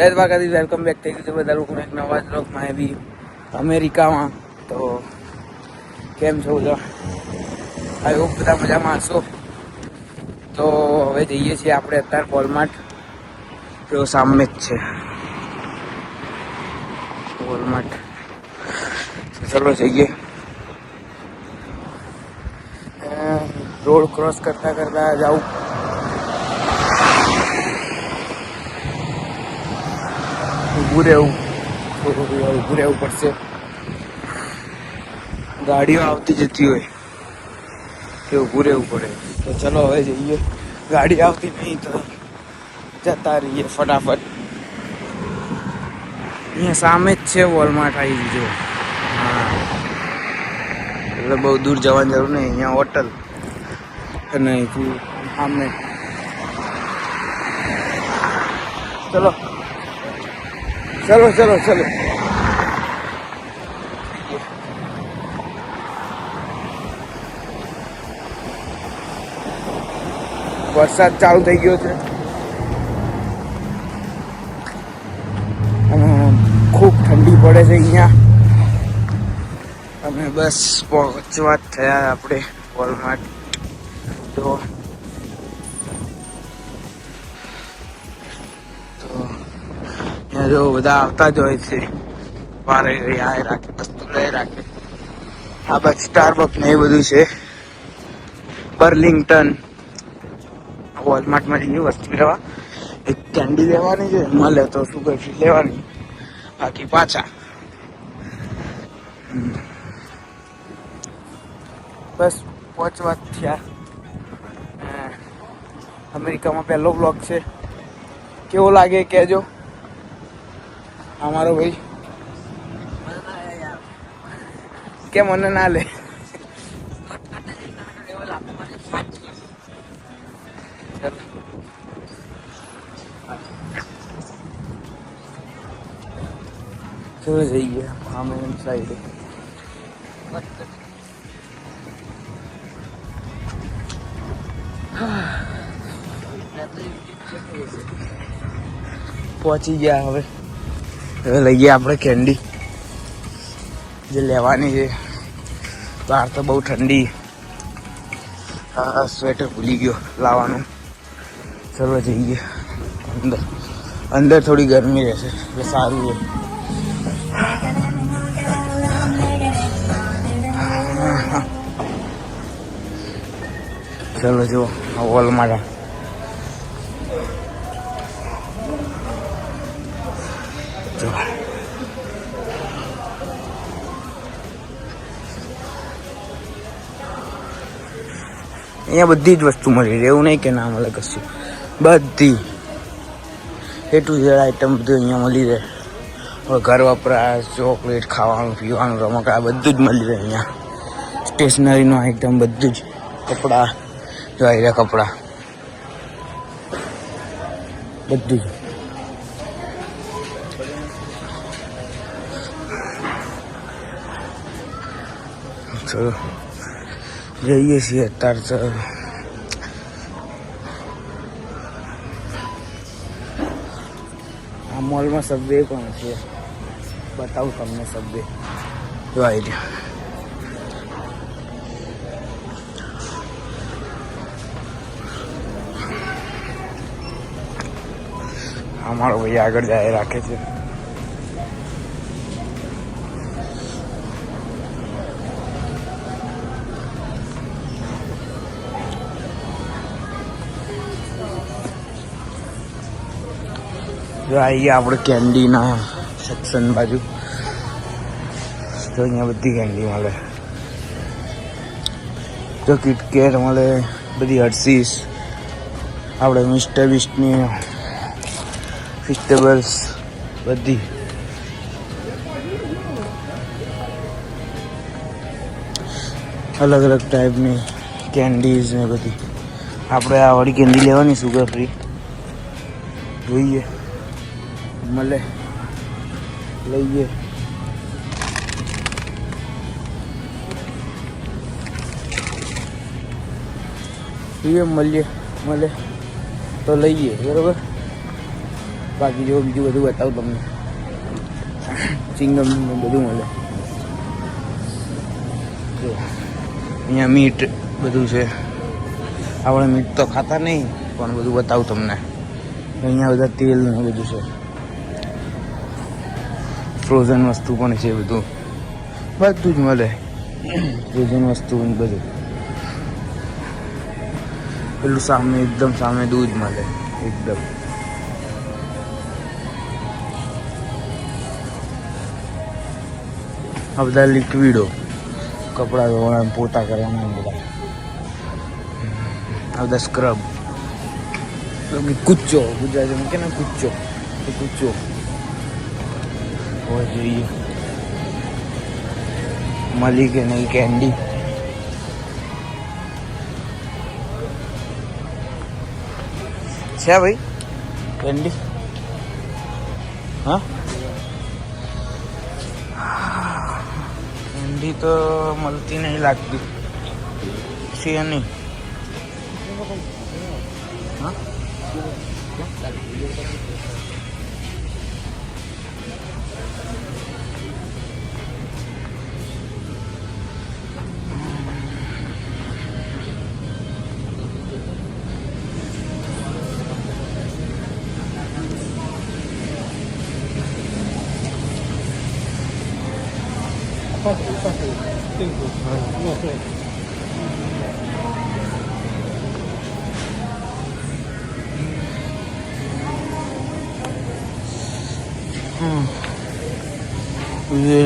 જય Dwarkadhish, welcome back થઈ ગયું છે બધા લોકોને એક નવા બ્લોગમાં આવી અમેરિકામાં. તો કેમ છો બધા? આઈ હોપ બધા મજામાં હશો. તો હવે જઈએ છીએ આપણે અત્યારે વોલમાર્ટ. તો સામે જ છે વોલમાર્ટ. ચલો જઈએ. રોડ ક્રોસ કરતા કરતા જાઉં. ઊભું રહેવું પડશે. ગાડીઓ આવતી જતી હોય કે ઊભું રહેવું પડે. તો ચલો હવે જઈએ. ગાડી આવતી નહીં તો જતા રહીએ ફટાફટ. અહીંયા સામે જ છે વોલમાર્ટ આવી ગયો. હા, એટલે બહુ દૂર જવાની જરૂર નહીં. અહીંયા હોટલ અને અહીંથી સામે. ચલો ચલો ચલો ચલો. વરસાદ ચાલુ થઈ ગયો છે અને ખૂબ ઠંડી પડે છે અહીંયા. અને બસ પહોંચવા જ થયા આપણે વોલમાર્ટ. તો જો બધા આવતા જ હોય છે, વારે આય રાખે, વસ્તુ લઈ રાખે. આ બસ સ્ટારબક્સ ને એ બધું છે. બર્લિંગ્ટન વોલમાર્ટમાં જઈએ વસ્તુ લેવા. એક કેન્ડી લેવાની છે, મળે તો સુગર ફ્રી લેવાની, બાકી પાછા. બસ પહોંચવા જ થયા. અમેરિકામાં પહેલો બ્લોગ છે. કેવો લાગે કહેજો. અમારો ભાઈ કે મને ના લે. ચલો જઈએ આમે સાઈડે. પહોંચી ગયા. હવે લઈએ આપણે કેન્ડી જે લેવાની છે. બહાર તો બહુ ઠંડી. હા, સ્વેટર ભૂલી ગયો લાવવાનું. ચલો જઈએ અંદર. અંદર થોડી ગરમી રહેશે એટલે સારું છે. ચલો જુઓ વોલમાર્ટ. અહીંયા બધી જ વસ્તુ મળી રહે, એવું નહીં કે ના મળે કશું. બધી એ ટુ ઝેડ આઈટમ બધું અહીંયા મળી રહે. ઘર વપરાશ, ચોકલેટ, ખાવાનું પીવાનું, રમકડા બધું જ મળી રહે અહીંયા. સ્ટેશનરીનું આઈટમ બધું જ. કપડાં જોઈ રહ્યા, કપડાં બધું જ. ચલો જઈએ છીએ અત્યારે. તો આ મોલમાં સબવે પણ છે, બતાવું તમને. સબવે જો આવી રહ્યા. અમારો ભાઈ આગળ જાય રાખે છે. જો આવીએ આપણે કેન્ડીના સેક્શન બાજુ. તો અહીંયા બધી કેન્ડી મળે. જો કિટકેટ મળે, બધી હર્સીસ, આપણે મિસ્ટર બીસ્ટની ફિસ્ટેબલ્સ બધી. અલગ અલગ ટાઈપની કેન્ડીઝ ને બધી. આપણે આ વાળી કેન્ડી લેવાની સુગર ફ્રી. જોઈએ મળે લઈએ. મળે તો લઈએ, બરોબર. બાકી જો બીજું બધું બતાવું તમને. ચિંગમ બધું મળે. જો અહીંયા મીટ બધું છે. આપણે મીટ તો ખાતા નહીં પણ બધું બતાવું તમને. અહીંયા બધા તેલ ને બધું છે. ફ્રોઝન વસ્તુ પણ છે બધું જ મળે. ફ્રોઝન વસ્તુ બધું. પેલું સામે એકદમ સામે દૂધ મળે એકદમ. આ બધા લિક્વિડો કપડાં ધોવાના પોતા કરવાના બધા. આ બધા સ્ક્રબ. કુચ્ચો ગુજરાતીમાં કે ને કુચ્ચો એ કુચ્ચો હોવા જોઈએ. મળી કે નહીં કેન્ડી. છે ભાઈ કેન્ડી? હા કેન્ડી તો મળતી નહીં લાગતી છે નહીં. હા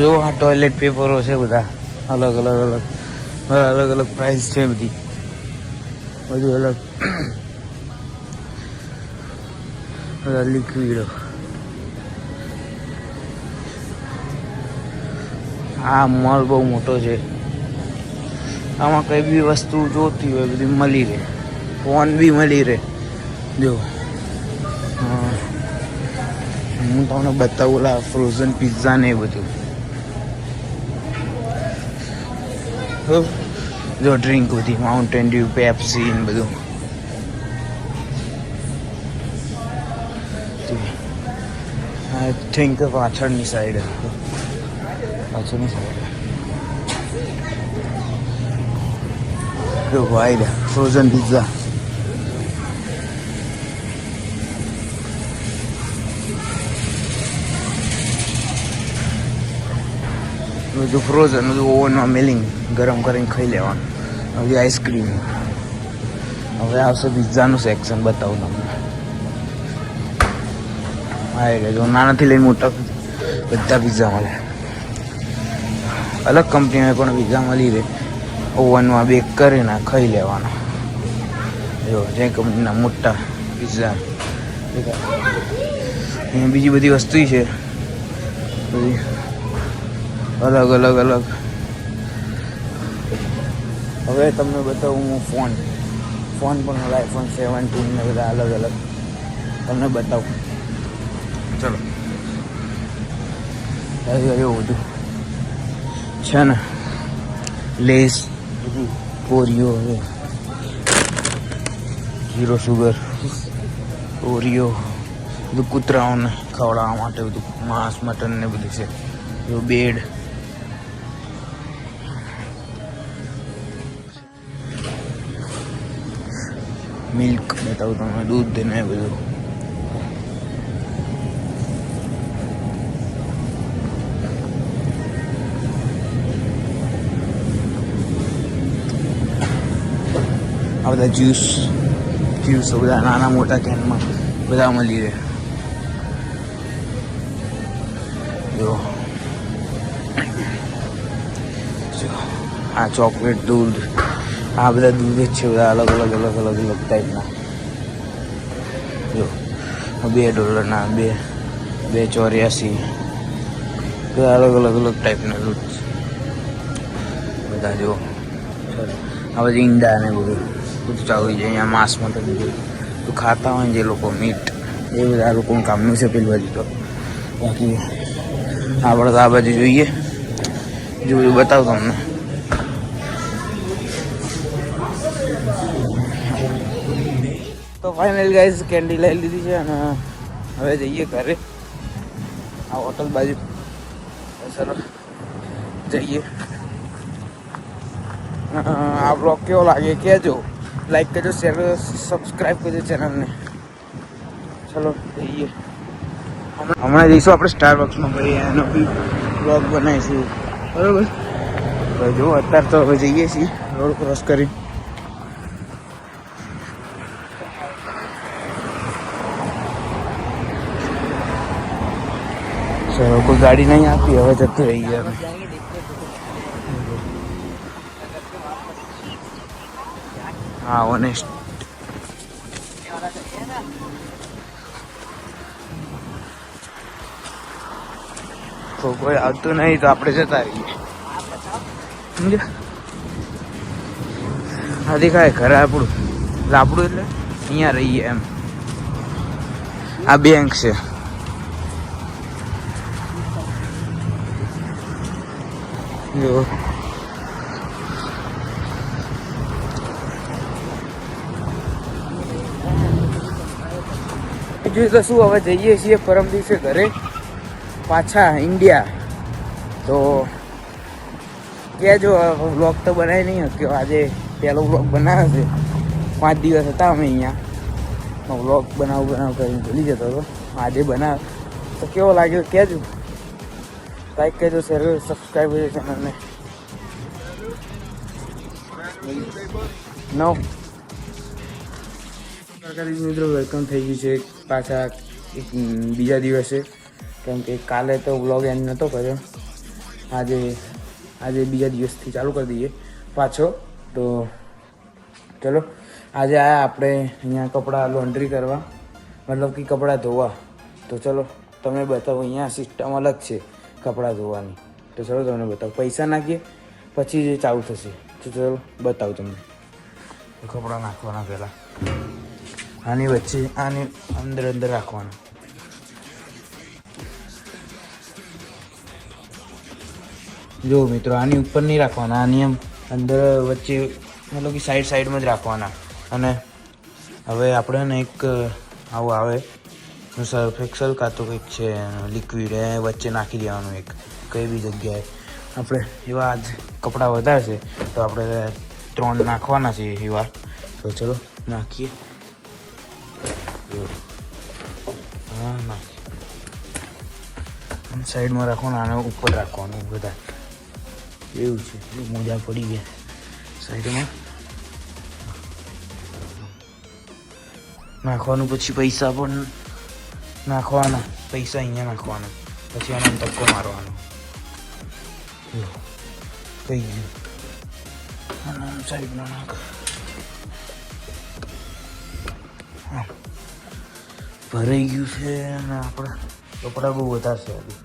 જો આ ટોયલેટ પેપરો છે બધા અલગ અલગ પ્રાઇસ છે બધી બધું અલગ. બધા લિક્વિડો. આ મોલ બહુ મોટો છે. આમાં કઈ બી વસ્તુ જોતી હોય બધી મળી રહે. ફોન બી મળી રહે. જો હું તમને બતાવું ઓલા ફ્રોઝન પિઝ્ઝા ને એ બધું. જો ડ્રિંક બધી માઉન્ટેન ડ્યુ, પેપ્સી ને બધું. આઈ થિંક પાછળની સાઈડ જો વાઈડ ફ્રોઝન પિઝ્ઝા. બધું ફ્રોઝન બધું ઓવનમાં મેલિંગ ગરમ કરીને ખાઈ લેવાનું. હવે આઈસ્ક્રીમ. હવે આવશે પિઝ્ઝાનું સેક્શન બતાવું તમને. હા એટલે જો નાનાથી લઈને મોટા બધા પિઝ્ઝા મળે. અલગ કંપનીમાં પણ પિઝ્ઝા મળી રહે. ઓવનમાં બેક કરીને ખાઈ લેવાના. જો જે કંપનીના મોટા પિઝ્ઝા. અહીંયા બીજી બધી વસ્તુ છે બધી અલગ. હવે તમને બતાવું હું ફોન પણ મળે. આઈફોન 17 ને બધા અલગ તમને બતાવું. ચલો એવું બધું છે ને. લેસ બધું ઓરિયો, ઝીરો સુગર ઓરિયો બધું કૂતરાઓને ખવડાવવા માટે બધું માંસ મટન ને બધું છે. જો બેડ મિલ્ક બતાવું તમને. દૂધ ને બધું. આ બધા જ્યુસ બધા નાના મોટા કેનમાં બધા મળી રહે. જો આ ચોકલેટ દૂધ. આ બધા દૂધ જ છે બધા અલગ ટાઈપના. જો $2 2.84 બધા અલગ ટાઈપના દૂધ બધા. જો આ બધી ઈંડા ને બધું ચાલુ છે. અહીંયા માંસ માટે બધું ખાતા હોય જે લોકો મીટ એ બધા લોકોનું કામનું છે પેલી બાજુ. તો બાકી આપણે તો આ બાજુ જોઈએ જો બધું બતાવું તમને. તો ફાઇનલ ગાઈઝ કેન્ડી લઈ લીધી છે અને હવે જઈએ ઘરે, આ હોટલ બાજુ. ચલો જઈએ. આ બ્લોગ કેવો લાગે કહેજો, લાઈક કરજો, શેર કરજો, સબસ્ક્રાઈબ કરજો ચેનલને. ચલો જઈએ. હમણાં જઈશું આપણે સ્ટારબક્સમાં, ભાઈ એનો બી બ્લોગ બનાવીશું, બરાબર. તો જો અત્યારે તો હવે જઈએ છીએ રોડ ક્રોસ કરી. ચલો કોઈ ગાડી નહીં આપી, હવે જતું રહીએ. હા ઓનેસ્ટ. તો કોઈ આવતું નહીં તો આપણે જતા રહીએ, સમજ્યા? આ દેખાય ઘર આપણું, આપણું એટલે અહીંયા રહીએ એમ. આ બેંક છે. જો બીજું તો શું, હવે જઈએ છીએ પરમ દિવસે ઘરે પાછા ઇન્ડિયા. તો કહેજો, વ્લોગ તો બનાવી નહીં કે આજે પહેલો વ્લોગ બનાવ્યો છે. 5 દિવસ હતા અમે અહીંયા, વ્લોગ બનાવ કરીને ભૂલી જતો હતો. આજે બનાવ તો કેવો લાગ્યો કહેજો, લાઈક કરજો, શેર કરજો, સબસ્ક્રાઈબ કરજો ચેનલને. મિત્રો વેલકમ થઈ ગયું છે પાછા એક બીજા દિવસે, કેમ કે કાલે તો વ્લોગ એન્ડ નહોતો કર્યો. આજે બીજા દિવસથી ચાલુ કરી દઈએ પાછો. તો ચલો આજે આયા આપણે અહીંયા કપડાં લોન્ડ્રી કરવા, મતલબ કે કપડાં ધોવા. તો ચલો તમે બતાવો, અહીંયા સિસ્ટમ અલગ છે કપડાં ધોવાની. તો ચલો તમને બતાવો, પૈસા નાખીએ પછી જે ચાલુ થશે. તો ચલો બતાવું તમને. કપડાં નાખવાના પહેલાં આની વચ્ચે, આની અંદર રાખવાના. જો મિત્રો, આની ઉપર નહીં રાખવાના, આની એમ અંદર વચ્ચે, મતલબ કે સાઈડમાં જ રાખવાના. અને હવે આપણે ને એક આવું આવે સર્ફ એક્સલ કાં તો કંઈક છે લિક્વિડ, એ વચ્ચે નાખી દેવાનું એક કઈ બી જગ્યાએ. આપણે એવા જ કપડાં વધારે છે તો આપણે 3 નાખવાના છે એવા. તો ચલો નાખીએ. હા નાખીએ. સાઈડમાં રાખવાનું, આને ઉપર રાખવાનું બધા. એવું છે, મોજા પડી ગયા સાઈડમાં નાખવાનું. પછી પૈસા પણ નાખવાના, પૈસા અહીંયા નાખવાના. પછી આને ધક્કો મારવાનો. કઈ ગયું, સાઈડમાં નાખ. હા ભરાઈ ગયું છે. અને આપણે કપડા બહુ વધારે છે હજી.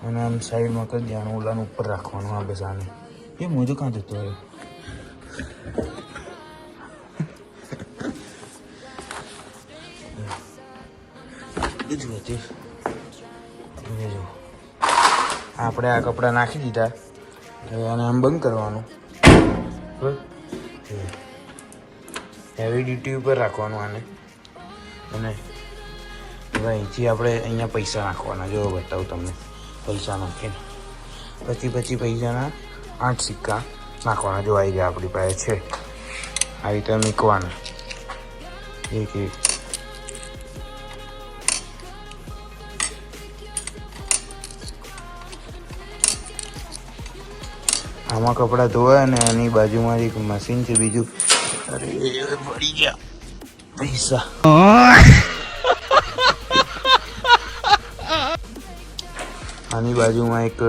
અને આમ સાઈડમાં કરી દેવાનું, ઓલાનું ઉપર રાખવાનું. આ બસ આને. એ મોજો કાં જતો હવે? બીજું હતું જો આપણે આ કપડાં નાખી દીધા. હવે આને આમ બંધ કરવાનું. હેવી ડ્યુટી ઉપર રાખવાનું આને. અને હવે અહીંથી આપણે અહીંયા પૈસા નાખવાના. જો બતાવું તમને. પૈસા નાખીને પછી પૈસાના 8 સિક્કા નાખવાના. જો આવી ગયા આપણી પાસે છે, આવી રીતે મૂકવાના એક. આમાં કપડાં ધોવાય ને એની બાજુમાં એક મશીન છે બીજું. અરે પડી ગયા પૈસા. આની બાજુમાં એક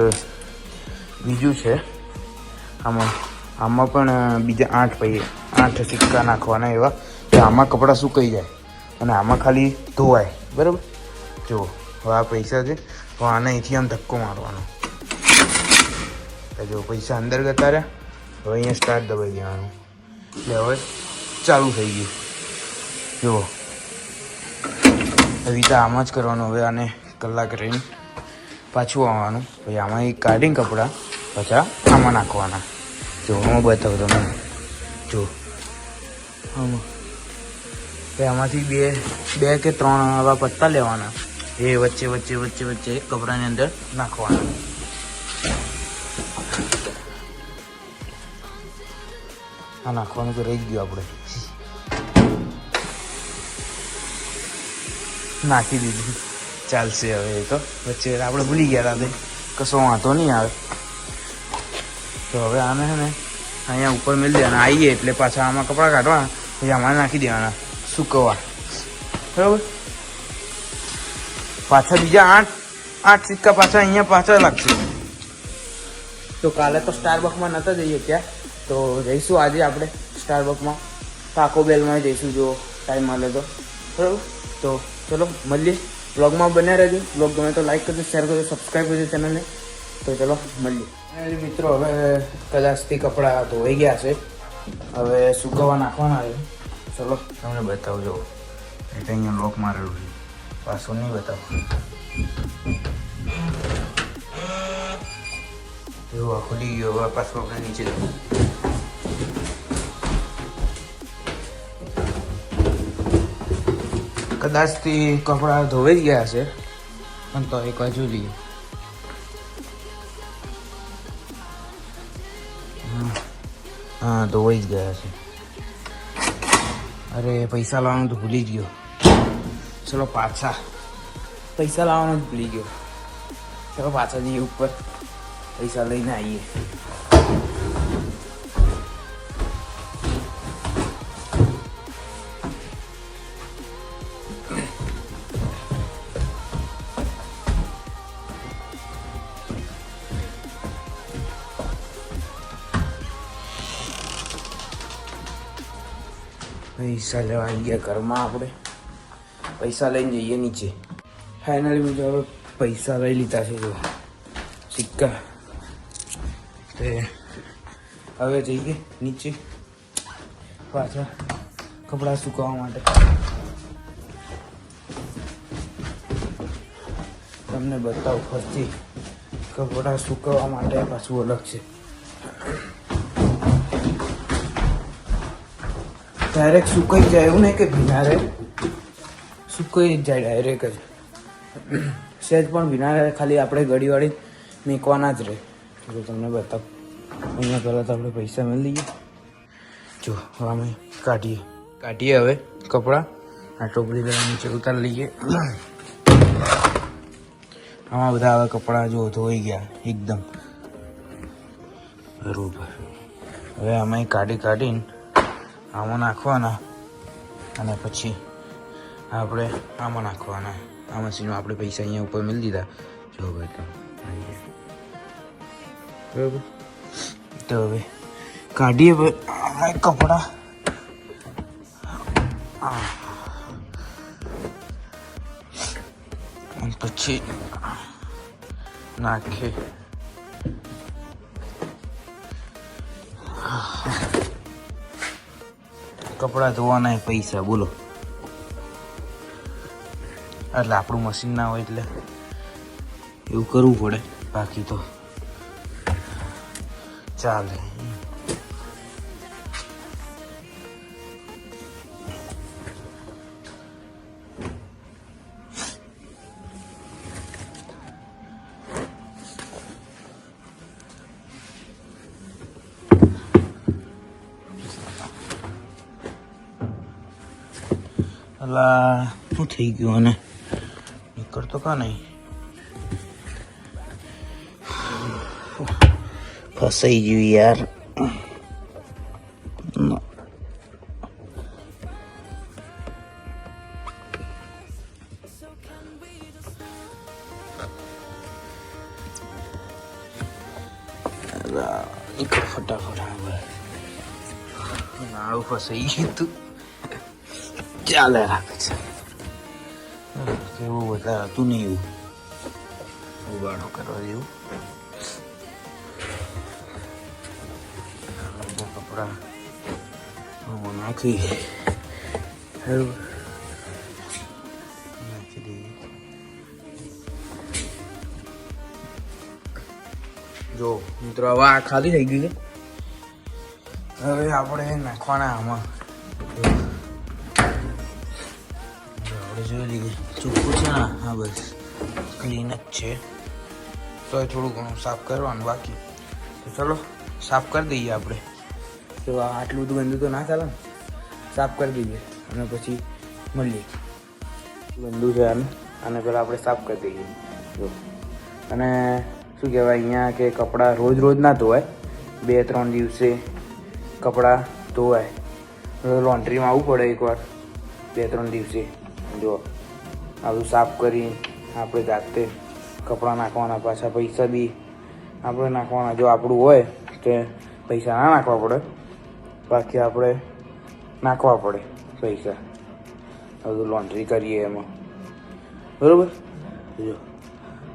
બીજું છે. આમાં પણ બીજા 8 સિક્કા નાખવાના એવા કે આમાં કપડાં સુકાઈ જાય અને આમાં ખાલી ધોવાય. બરાબર. જુઓ હવે આ પૈસા છે, તો આને અહીંથી આમ ધક્કો મારવાનો. જો પૈસા અંદર જતા રહ્યા. હવે અહીંયા સ્ટાર્ટ દબાઈ દેવાનું એટલે હવે ચાલુ થઈ ગયું. જુઓ એવી રીતે આમ જ કરવાનું. હવે આને કલાક રહીને પાછું આવવાનું. પછી આમાં એક કાઢીને કપડાં પાછા આમાં નાખવાના. જો હું બતાવું તમને. જો આમાં પછી આમાંથી બે કે 3 આવા પત્તા લેવાના. એ વચ્ચે વચ્ચે વચ્ચે વચ્ચે કપડાની અંદર નાખવાના. આ નાખવાનું તો રહી જ ગયું, આપણે નાખી દીધું, ચાલશે. હવે એ તો વચ્ચે આપણે ભૂલી ગયા હતા, કશો વાંધો નહીં આવે. તો હવે આને છે ને અહીંયા ઉપર મેળ દેવાના. આવીએ એટલે પાછા આમાં કપડાં કાઢવાના, પછી આમાં નાખી દેવાના સૂકવવા. બરાબર. પાછા બીજા 8 સિક્કા પાછા અહીંયા પાછા લાગશે. તો કાલે તો સ્ટારબક્સમાં નહોતા જઈએ ત્યાં, તો જઈશું આજે આપણે સ્ટારબક્સમાં, ટાકો બેલમાં જઈશું જો ટાઈમ મળે તો. બરાબર. તો ચલો મળીએ. બ્લોગમાં બન્યા રહેજો. બ્લોગ ગમે તો લાઈક કરજો, શેર કરજો, સબસ્ક્રાઈબ કરજો ચેનલને. તો ચલો મળીએ. મિત્રો હવે કદાચથી કપડાં ધોવાઈ ગયા છે, હવે સૂકવવા નાખવાના છે. ચલો તમને બતાવજો. એટલે અહીંયા લોક મારેલું છે, પાછું નહીં બતાવું. એવું આ ખુલી ગયો. હવે પાછું આપણે નીચે જવું. કદાચથી કપડાં ધોવાઈ જ ગયા છે, પણ તો એક હજુ લઈએ. હા ધોવાઈ જ ગયા છે. અરે પૈસા લાવવાનું તો ભૂલી જ ગયો. ચલો પાછા પૈસા લાવવાનું જ ભૂલી ગયો. ચલો પાછા જઈએ ઉપર, પૈસા લઈને આવીએ. પૈસા લેવા આવી ગયા ઘરમાં. આપણે પૈસા લઈને જઈએ નીચે. ફાઇનલી મેં જો હવે પૈસા લઈ લીધા છે, જો સિક્કા. તે હવે જઈએ નીચે પાછા કપડાં સુકવવા માટે. તમને બતાવું ફરતી કપડાં સુકવવા માટે પાછું અલગ છે. ડાયરેક્ટ સુકાઈ જાય એવું નહીં કે ભીના રહે, સુકાઈ જ જાય ડાયરેક્ટ જ. સહેજ પણ ભીના રહે, ખાલી આપણે ગળીવાળી મેકવાના જ રહે. જો તમને બતાવું. અહીંયા પહેલાં તો આપણે પૈસા મળી લઈએ. જો હવે અમે કાઢીએ હવે કપડાં. આ ટોપલી પહેલાં નીચે ઉતારી લઈએ. આમાં બધા હવે કપડાં જો ધોઈ ગયા એકદમ બરોબર. હવે આમાં કાઢીને આમાં નાખવાના, અને પછી આપણે આમાં નાખવાના. આ મશીનમાં આપણે પૈસા અહીંયા ઉપર મેળી દીધા. જો ભાઈ તો બરાબર. તો હવે કાઢીએ કપડાં. અને પછી નાખીએ. કપડાં ધોવાના પૈસા બોલો. એટલે આપણું મશીન ના હોય એટલે એવું કરવું પડે, બાકી તો ચાલે. અલા શું થઈ ગયું? અને નીકળતો કા નહીં? ફસાઈ ગયું યાર. નીકળ ફટાફટ. નાળું ફસાઈ ગયું તું. ચાલે રાખે છે. એવું વધારે હતું નહીં, એવું ઉગાડો કરવા જેવું. કપડા નાખી નાખી દઈએ. જો મિત્રો હવે આ ખાલી થઈ ગયું છે. હવે આપણે નાખવાના આમાં આપણે જોઈ લઈએ ચોખ્ખું છે ને. હા બસ ક્લીન જ છે. તો થોડું ઘણું સાફ કરવાનું બાકી. તો ચલો સાફ કરી દઈએ આપણે. તો આટલું બધું ગંદુ તો ના ચાલે ને, સાફ કરી દઈએ અને પછી મળીએ. ગંદુ છે આને પહેલાં આપણે સાફ કરી દઈએ. જો અને શું કહેવાય અહીંયા કે કપડાં રોજ રોજ ના ધોવાય, 2-3 દિવસે કપડાં ધોવાય. લોન્ડ્રીમાં આવવું પડે એકવાર 2-3 દિવસે. જો આ બધું સાફ કરી આપણે જાતે કપડાં નાખવાના. પાછા પૈસા બી આપણે નાખવાના. જો આપણું હોય તો પૈસા ના નાખવા પડે, બાકી આપણે નાખવા પડે પૈસા. બધું લોન્ડ્રી કરીએ એમાં, બરાબર. જો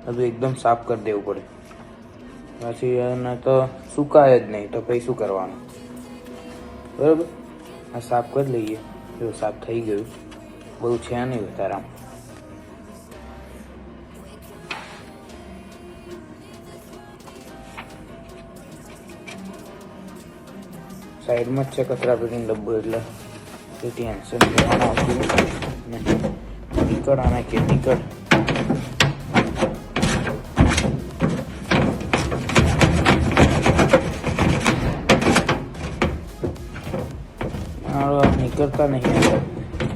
બધું એકદમ સાફ કરી દેવું પડે, પછી એને તો સુકાય જ નહીં તો પછી શું કરવાનું, બરાબર. આ સાફ કરી લઈએ. જો સાફ થઈ ગયું, બહુ છે નહીં વધારે આમ. સાઈડમાં જ છે કચરા પેટીનો ડબ્બો, એટલે તે ટેન્શન લેવાનું આવતું નથી. નીકળ આને કે નીકળ. નીકળતા નહીં,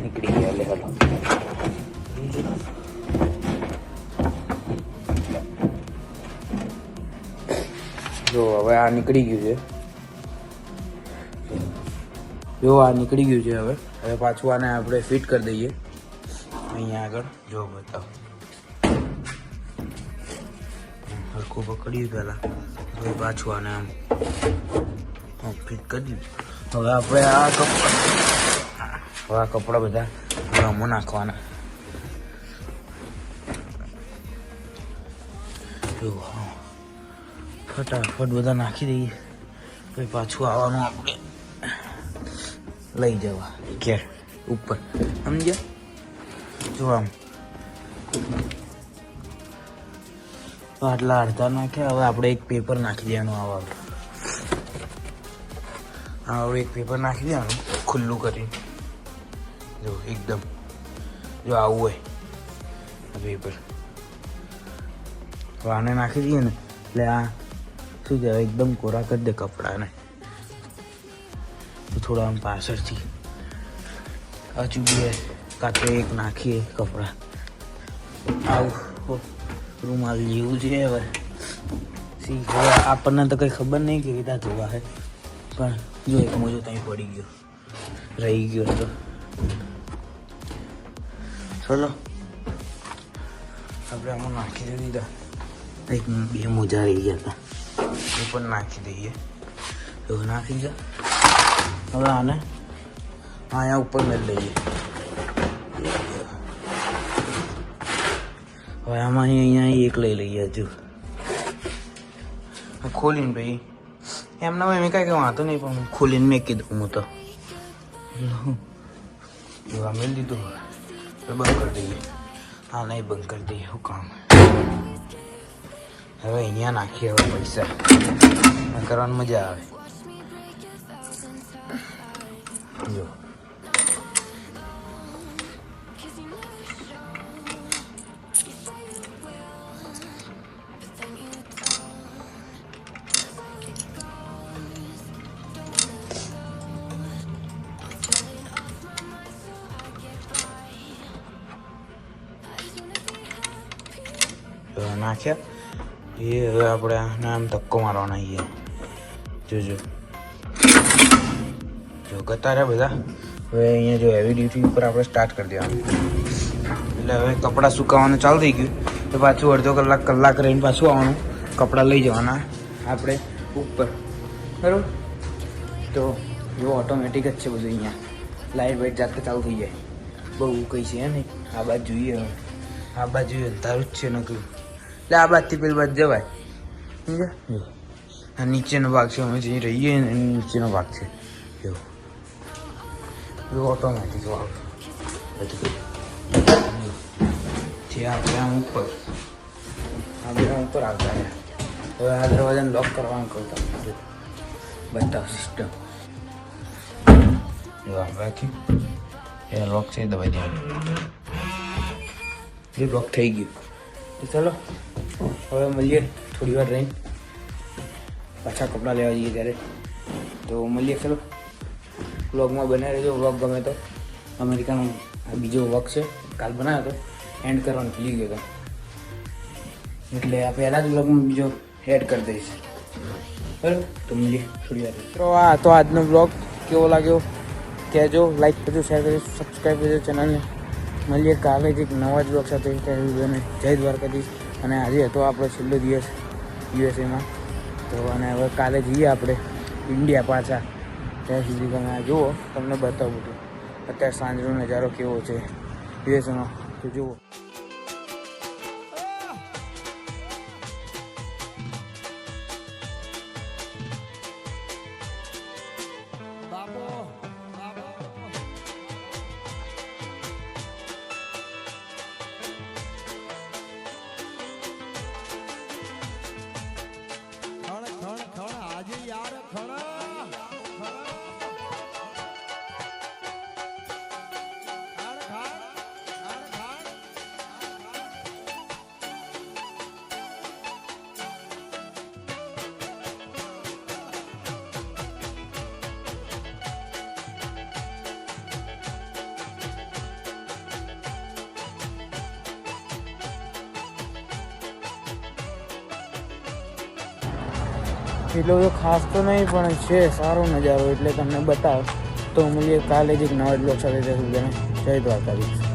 નીકળી ગયા. લે હાલો. જો હવે આ નીકળી ગયું છે. જો આ નીકળી ગયું છે. હવે પાછું આને આપણે ફિટ કરી દઈએ અહીંયા આગળ. જો બતાવો, હલકું પકડ્યું પહેલાં, હવે પાછું આને આમ ફિટ કરી દીધું. હવે આપણે આ કપડાં બધા આમાં નાખવાના. જો ફટાફટ બધા નાખી દઈએ, પછી પાછું આવવાનું આપણે લઈ જવા ઘેર ઉપર, સમજ્યા? જો આમ આટલા અડધા નાખ્યા. હવે આપણે એક પેપર નાખી દેવાનું. આવું એક પેપર નાખી દેવાનું ખુલ્લું કરી. જો એકદમ, જો આવું હોય પેપર, આને નાખી દઈએ ને એટલે આ શું કહેવાય એકદમ કોરા કરી દે કપડાને. તો થોડા આમ પાછળથી હજુ બે કાં તો એક નાખીએ કપડાં. આવું રૂમાલ જેવું છે. હવે આપણને તો કંઈ ખબર નહીં કે રીતે ધોવા છે, પણ જો એક મોજો ત્યાં પડી ગયો, રહી ગયો તો ચલો આપણે આમાં નાખી દીધા. એક 2 મોજા રહી ગયા હતા, એ પણ નાખી દઈએ. એવું નાખી દે. હવે આને અહીંયા ઉપર મેળ લઈએ. હવે આમાં અહીંયા એક લઈ લઈએ. હજુ ખોલીને ભાઈ એમના એમ કાંઈ વાંધો નહીં, પણ ખોલીને મેં કીધું હું તો જોવા મેળ દીધું. તો બંધ કરી દઈએ. હા નહીં, બંધ કરી દઈએ. શું કામ. હવે અહીંયા નાખીએ. હવે પૈસા કરવાની મજા આવે. જો નાખ્યા. એ હવે આપણે આને આમ ધક્કો મારવાના છીએ. જોજો જો ગતાર્યા બધા. હવે અહીંયા જો હેવી ડ્યુટી ઉપર આપણે સ્ટાર્ટ કરી દેવાનું. એટલે હવે કપડાં સુકાવવાનું ચાલુ થઈ ગયું. તો પાછું અડધો કલાક રહીને પાછું આવવાનું, કપડાં લઈ જવાના આપણે ઉપર, બરાબર. તો એવો ઓટોમેટિક જ છે બધું. અહીંયા લાઇટ વાઇટ જાતે ચાલુ થઈ જાય. બહુ કંઈ છે નહીં. આ બાજુ જોઈએ. હવે આ બાજુ અંધારું જ છે નકરું, એટલે આ બાજુથી પેલી બાજુ જવાય, સમજ્યા? આ નીચેનો ભાગ છે, અમે જઈ રહીએ ને એની નીચેનો ભાગ છે. એવું ઓટોમેટિક વાવ બધું છે. આપણે આમ ઉપર આવતા રહ્યા. હવે આ દરવાજાને લોક કરવાનું કહું તમને બતાવ સિસ્ટમ રાખ્યું એ લોક છે દબાઈ દેવાનું એ લોક થઈ ગયું તો ચલો હવે મળીએ થોડી વાર રહીને પાછા કપડાં લેવા જઈએ ત્યારે તો મળીએ ચલો વ્લોગમાં બનાવી રહેજો વ્લોગ ગમે તો અમેરિકાનો આ બીજો વ્લોગ છે કાલ બનાવ્યો હતો એન્ડ કરવાનું ભૂલી ગયો હતો એટલે આ પહેલાં જ વ્લોગમાં બીજો એડ કરી દઈશ બરાબર તો મળીએ થોડી વાર તો આ તો આજનો વ્લોગ કેવો લાગ્યો કહેજો લાઈક કરજો શેર કરજો સબસ્ક્રાઈબ કરજો ચેનલને મળીએ કાલે જ એક નવા જ વ્લોગ સાથે ત્યાં વિડીયોને જય દ્વારકાધીશ અને આજે હતો આપણો છેલ્લો દિવસ યુએસએમાં તો અને હવે કાલે જઈએ આપણે ઇન્ડિયા પાછા ત્યાં સુધી તમે આ જુઓ તમને બતાવું બધું અત્યારે સાંજનો નજારો કેવો છે યુએસએનો તો જુઓ એટલો બધો ખાસ તો નહીં પણ છે સારો નજારો એટલે તમને બતાવો તો મળીએ કાલે જ એક નવા બ્લોગ સાથે જય દ્વારકાધીશ.